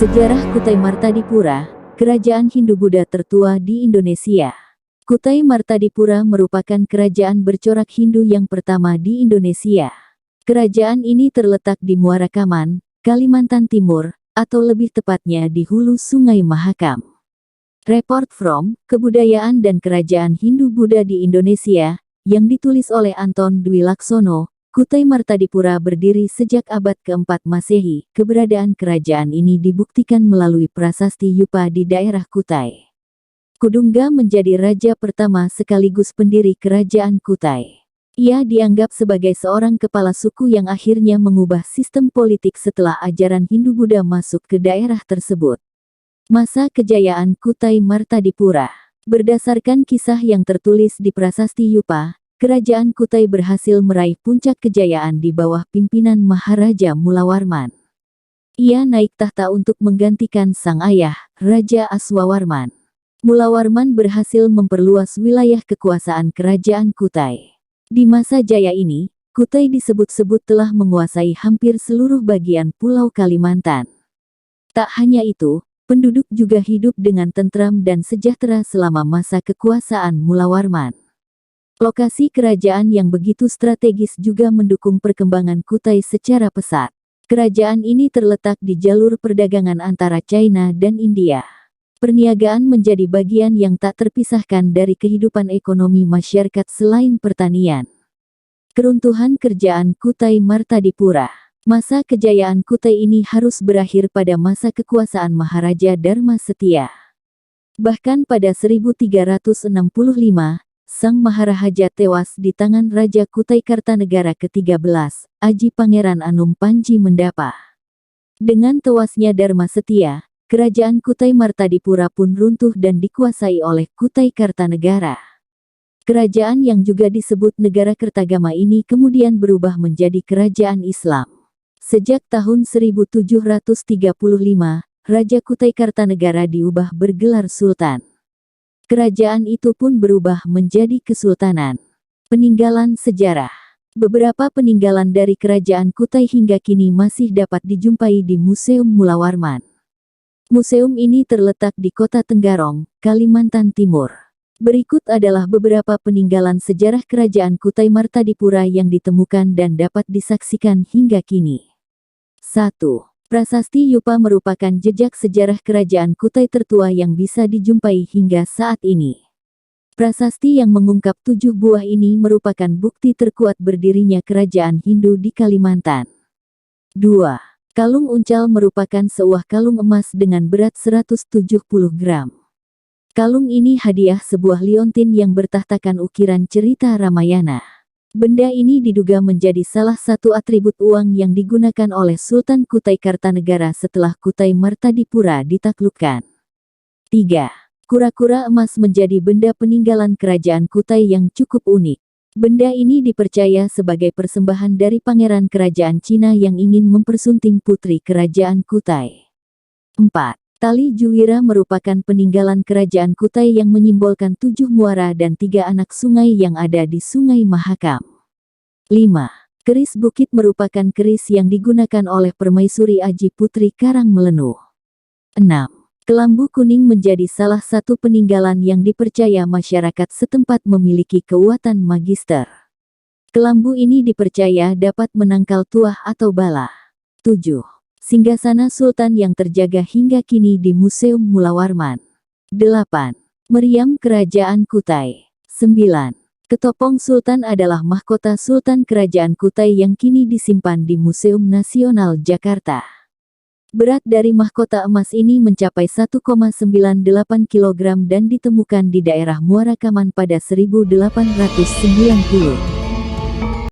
Sejarah Kutai Martadipura, kerajaan Hindu-Buddha tertua di Indonesia. Kutai Martadipura merupakan kerajaan bercorak Hindu yang pertama di Indonesia. Kerajaan ini terletak di Muara Kaman, Kalimantan Timur, atau lebih tepatnya di hulu Sungai Mahakam. Report from Kebudayaan dan Kerajaan Hindu-Buddha di Indonesia, yang ditulis oleh Anton Dwi Laksono. Kutai Martadipura berdiri sejak abad ke-4 Masehi. Keberadaan kerajaan ini dibuktikan melalui prasasti Yupa di daerah Kutai. Kudungga menjadi raja pertama sekaligus pendiri kerajaan Kutai. Ia dianggap sebagai seorang kepala suku yang akhirnya mengubah sistem politik setelah ajaran Hindu-Buddha masuk ke daerah tersebut. Masa kejayaan Kutai Martadipura. Berdasarkan kisah yang tertulis di prasasti Yupa, Kerajaan Kutai berhasil meraih puncak kejayaan di bawah pimpinan Maharaja Mulawarman. Ia naik tahta untuk menggantikan sang ayah, Raja Aswawarman. Mulawarman berhasil memperluas wilayah kekuasaan kerajaan Kutai. Di masa jaya ini, Kutai disebut-sebut telah menguasai hampir seluruh bagian Pulau Kalimantan. Tak hanya itu, penduduk juga hidup dengan tentram dan sejahtera selama masa kekuasaan Mulawarman. Lokasi kerajaan yang begitu strategis juga mendukung perkembangan Kutai secara pesat. Kerajaan ini terletak di jalur perdagangan antara China dan India. Perniagaan menjadi bagian yang tak terpisahkan dari kehidupan ekonomi masyarakat selain pertanian. Keruntuhan kerajaan Kutai Martadipura. Masa kejayaan Kutai ini harus berakhir pada masa kekuasaan Maharaja Dharma Setia. Bahkan pada 1365, Sang Maharaja tewas di tangan Raja Kutai Kartanegara ke-13, Aji Pangeran Anum Panji Mendapa. Dengan tewasnya Dharma Setia, kerajaan Kutai Martadipura pun runtuh dan dikuasai oleh Kutai Kartanegara. Kerajaan yang juga disebut negara Kertagama ini kemudian berubah menjadi kerajaan Islam. Sejak tahun 1735, Raja Kutai Kartanegara diubah bergelar Sultan. Kerajaan itu pun berubah menjadi kesultanan. Peninggalan sejarah. Beberapa peninggalan dari kerajaan Kutai hingga kini masih dapat dijumpai di Museum Mulawarman. Museum ini terletak di Kota Tenggarong, Kalimantan Timur. Berikut adalah beberapa peninggalan sejarah kerajaan Kutai Martadipura yang ditemukan dan dapat disaksikan hingga kini. 1. Prasasti Yupa merupakan jejak sejarah kerajaan Kutai tertua yang bisa dijumpai hingga saat ini. Prasasti yang mengungkap 7 buah ini merupakan bukti terkuat berdirinya kerajaan Hindu di Kalimantan. 2. Kalung uncal merupakan sebuah kalung emas dengan berat 170 gram. Kalung ini hadiah sebuah liontin yang bertahtakan ukiran cerita Ramayana. Benda ini diduga menjadi salah satu atribut uang yang digunakan oleh Sultan Kutai Kartanegara setelah Kutai Martadipura ditaklukkan. 3. Kura-kura emas menjadi benda peninggalan kerajaan Kutai yang cukup unik. Benda ini dipercaya sebagai persembahan dari pangeran kerajaan Cina yang ingin mempersunting putri kerajaan Kutai. 4. Tali Juwira merupakan peninggalan kerajaan Kutai yang menyimbolkan 7 muara dan 3 anak sungai yang ada di Sungai Mahakam. 5. Keris bukit merupakan keris yang digunakan oleh Permaisuri Aji Putri Karangmelenu. 6. Kelambu kuning menjadi salah satu peninggalan yang dipercaya masyarakat setempat memiliki kekuatan magister. Kelambu ini dipercaya dapat menangkal tuah atau bala. 7. Singgasana Sultan yang terjaga hingga kini di Museum Mulawarman. 8. Meriam Kerajaan Kutai. 9. Ketopong Sultan adalah mahkota Sultan Kerajaan Kutai yang kini disimpan di Museum Nasional Jakarta. Berat dari mahkota emas ini mencapai 1,98 kg dan ditemukan di daerah Muara Kaman pada 1890.